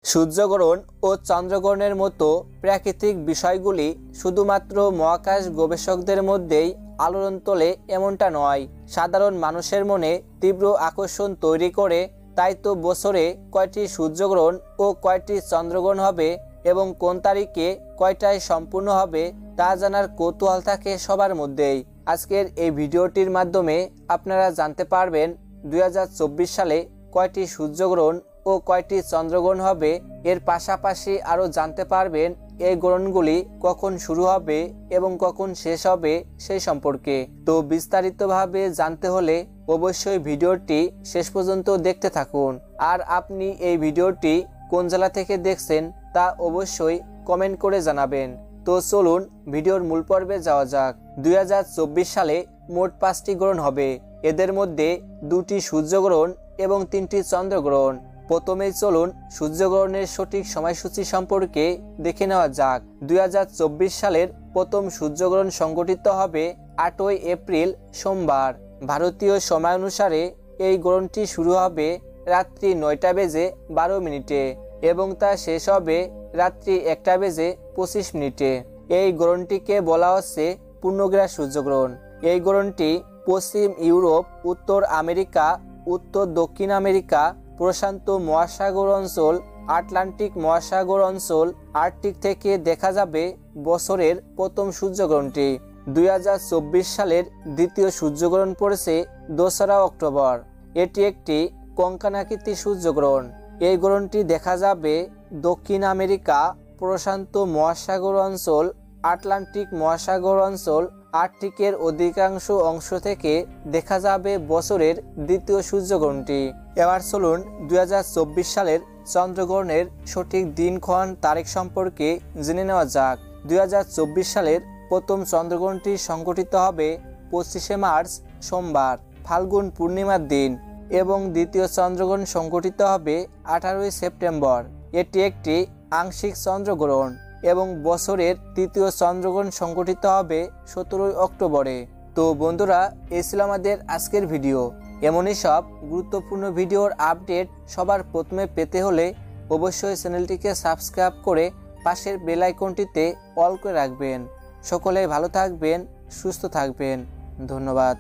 সূর্যগ্রহণ ও চন্দ্রগ্রহণের মতো প্রাকৃতিক বিষয়গুলি শুধুমাত্র মহাকাশ গবেষকদের মধ্যেই আলোড়ন তোলে এমনটা নয়, সাধারণ মানুষের মনে তীব্র আকর্ষণ তৈরি করে। তাই তো বছরে কয়টি সূর্যগ্রহণ ও কয়টি চন্দ্রগ্রহণ হবে এবং কোন তারিখে কয়টায় সম্পূর্ণ হবে তা জানার কৌতূহল থাকে সবার মধ্যেই। আজকের এই ভিডিওটির মাধ্যমে আপনারা জানতে পারবেন 2024 সালে কয়টি সূর্যগ্রহণ ও কয়টি চন্দ্রগ্রহণ হবে। এর পাশাপাশি আরও জানতে পারবেন এই গ্রহণগুলি কখন শুরু হবে এবং কখন শেষ হবে সেই সম্পর্কে। তো বিস্তারিতভাবে জানতে হলে অবশ্যই ভিডিওটি শেষ পর্যন্ত দেখতে থাকুন। আর আপনি এই ভিডিওটি কোন জেলা থেকে দেখছেন তা অবশ্যই কমেন্ট করে জানাবেন। তো চলুন ভিডিওর মূল পর্বে যাওয়া যাক। 2024 সালে মোট 5টি গ্রহণ হবে। এদের মধ্যে 2টি সূর্যগ্রহণ এবং 3টি চন্দ্রগ্রহণ। প্রথমেই চলুন সূর্যগ্রহণের সঠিক সময়সূচি সম্পর্কে দেখে নেওয়া যাক। 2024 সালের প্রথম সূর্যগ্রহণ সংঘটিত হবে 8ই এপ্রিল সোমবার। ভারতীয় সময় অনুসারে এই গ্রহণটি শুরু হবে রাত্রি 9টা বেজে 12 মিনিটে এবং তা শেষ হবে রাত্রি 1টা বেজে 25 মিনিটে। এই গ্রহণটিকে বলা হচ্ছে পূর্ণগ্রাস সূর্যগ্রহণ। এই গ্রহণটি পশ্চিম ইউরোপ, উত্তর আমেরিকা, উত্তর দক্ষিণ আমেরিকা, প্রশান্ত মহাসাগর অঞ্চল, আটলান্টিক মহাসাগর অঞ্চল, আর্কটিক থেকে দেখা যাবে। বছরের প্রথম সূর্যগ্রহণটি 2024 সালের দ্বিতীয় সূর্যগ্রহণ পড়েছে 2রা অক্টোবর। এটি একটি কঙ্কানাকৃতি সূর্যগ্রহণ। এই গ্রহণটি দেখা যাবে দক্ষিণ আমেরিকা, প্রশান্ত মহাসাগর অঞ্চল, আটলান্টিক মহাসাগর অঞ্চল, আর্কটিকের অধিকাংশ অংশ থেকে দেখা যাবে বছরের দ্বিতীয় সূর্যগ্রহণটি। এবার চলুন 2024 সালের চন্দ্রগ্রহণের সঠিক দিনক্ষণ তারিখ সম্পর্কে জেনে নেওয়া যাক। 2024 সালের প্রথম চন্দ্রগ্রহণটি সংঘটিত হবে 25শে মার্চ সোমবার, ফাল্গুন পূর্ণিমার দিন এবং দ্বিতীয় চন্দ্রগ্রহণ সংঘটিত হবে 18ই সেপ্টেম্বর। এটি একটি আংশিক চন্দ্রগ্রহণ এবং বছরের তৃতীয় চন্দ্রগ্রহণ সংঘটিত হবে 17ই অক্টোবরে। তো বন্ধুরা, এই ছিল আমাদের আজকের ভিডিও। এমনই সব গুরুত্বপূর্ণ ভিডিওর আপডেট সবার প্রথমে পেতে হলে অবশ্যই চ্যানেলটিকে সাবস্ক্রাইব করে পাশের বেল আইকনটিতে অল করে রাখবেন। সকলে ভালো থাকবেন, সুস্থ থাকবেন। ধন্যবাদ।